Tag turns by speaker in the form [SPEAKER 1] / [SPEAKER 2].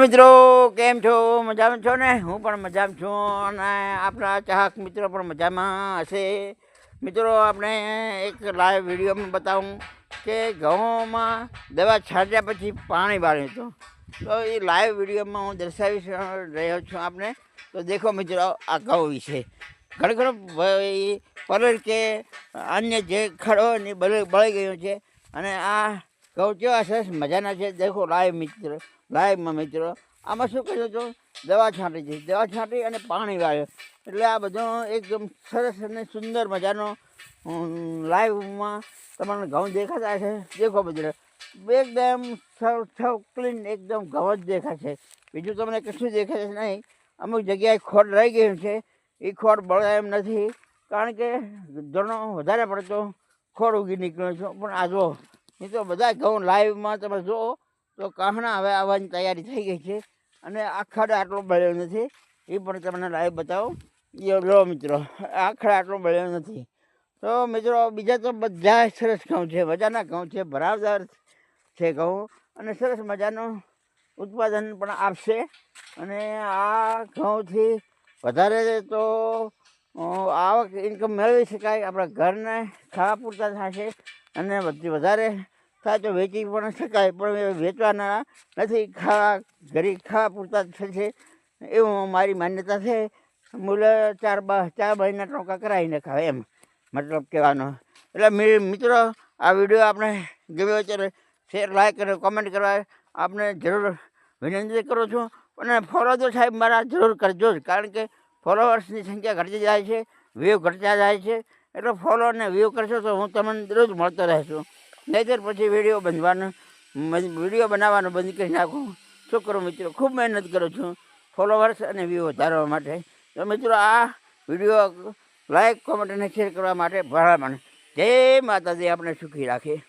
[SPEAKER 1] મિત્રો, કેમ છો? મજામાં છો ને? હું પણ મજામાં છું અને આપણા ચાહક મિત્રો પણ મજામાં હશે. મિત્રો, આપણે એક લાઈવ વિડીયોમાં બતાવું કે ઘઉંમાં દવા છાંટ્યા પછી પાણી વાળ્યું હતું. તો એ લાઈવ વિડીયોમાં હું દર્શાવી રહ્યો છું આપણે. તો દેખો મિત્રો, આ ઘઉં વિશે ઘણો પલળ કે અન્ય જે ખડો ને બળી ગયું છે. અને આ ઘઉં કેવા સરસ મજાના છે. દેખો લાઈવમાં મિત્રો, આમાં શું કર્યું હતું? દવા છાંટી હતી. દવા છાંટી અને પાણી વાળ્યું. એટલે આ બધો એકદમ સરસ અને સુંદર મજાનો લાઈવમાં તમને ઘઉં દેખાતા છે. દેખો મિત્રો, એકદમ સૌ ક્લીન એકદમ ઘઉં જ દેખાશે. બીજું તમને કશું દેખાશે નહીં. અમુક જગ્યાએ ખોડ રહી ગયું છે. એ ખોડ બળે એમ નથી, કારણ કે ઘણો વધારે પડતો ખોડ ઉગી નીકળ્યો છે. પણ આ જો મિત્રો, બધા ઘઉં લાઈવમાં તમે જુઓ તો કાહણા હવે આવવાની તૈયારી થઈ ગઈ છે. અને આખડ આટલો બળ્યો નથી, એ પણ તમને લાઈવ બતાવો. લો મિત્રો, આખડ આટલો બળ્યો નથી. તો મિત્રો, બીજા તો બધા સરસ ઘઉં છે, મજાના ઘઉં છે, ભરાવદાર છે ઘઉં, અને સરસ મજાનું ઉત્પાદન પણ આપશે. અને આ ઘઉંથી વધારે તો આવક ઇન્કમ મેળવી શકાય. આપણા ઘરને ખાવા પૂરતા થશે, અને વધારે થાય તો વેચી પણ શકાય. પણ વેચવાના નથી, ખાવા પૂરતા થશે એવું મારી માન્યતા છે. મૂલ્ય ચાર મહિના ટોકા કરાવીને ખાવે, એમ મતલબ કહેવાનો. એટલે મિત્રો, આ વિડીયો આપણે ગમ્યો ત્યારે શેર, લાઈક અને કોમેન્ટ કરવા આપણે જરૂર વિનંતી કરું છું. અને ફોલો તો સાહેબ મારા જરૂર કરજો જ, કારણ કે ફોલોવર્સની સંખ્યા ઘટતી જાય છે, વ્યૂ ઘટતા જાય છે. એટલે ફોલો અને વ્યૂ કરશો તો હું તમને રોજ મળતો રહેશું. નહીંતર પછી વિડીયો બનાવવાનું બંધ કરી નાખું. શું કરું મિત્રો, ખૂબ મહેનત કરું છું ફોલોવર્સ અને વ્યૂ વધારવા માટે. તો મિત્રો, આ વિડીયો લાઈક, કોમેન્ટ અને શેર કરવા માટે ભલામણ. જય માતાજી, આપણે સુખી રાખીએ.